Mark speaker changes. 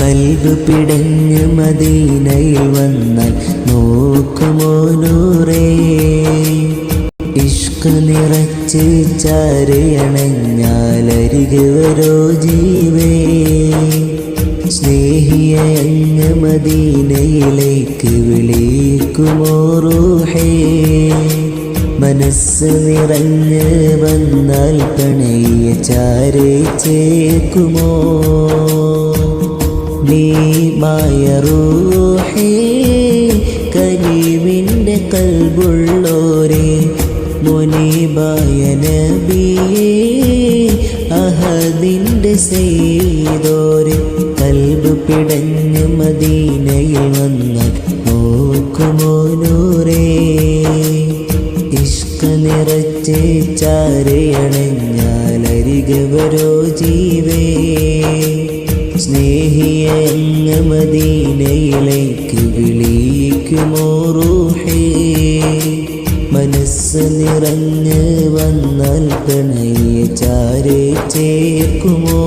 Speaker 1: കൽബ് പിടഞ്ഞ് മദീനയിൽ വന്നാൽ നോക്കുമോ നൂറേ ഇഷ്ക് നിറച്ച് ചാരയണഞ്ഞാലരികെ വരോ ജീവേ സ്നേഹിയെ അങ്ങ് മദീനയിലേക്ക് വിളിക്കുമോ റൂഹേ മനസ്സ് നിറഞ്ഞ് വന്നാൽ പ്രണയ ചാരേ ചേക്കുമോ നീ മായ റൂഹേ കരീമിൻ്റെ കൽബുള്ളോരേ മുനീബായ നബിയേ അഹദിൻ്റെ സെയ്തോരേ കൽബ് പിടഞ്ഞ് മദീനയിൽ വന്നാൽ നോക്കുമോ നൂറേ ഇഷ്ക് നിറച്ച് ചാരയണഞ്ഞാലരികെ വരോ ജീവേ സ്നേഹിയെ അങ്ങ് മദീനയിലേക്ക് വിളിക്കുമോ റൂഹേ മനസ്സ് നിറഞ്ഞ് വന്നാൽ പ്രണയ ചാരേ ചേർക്കുമോ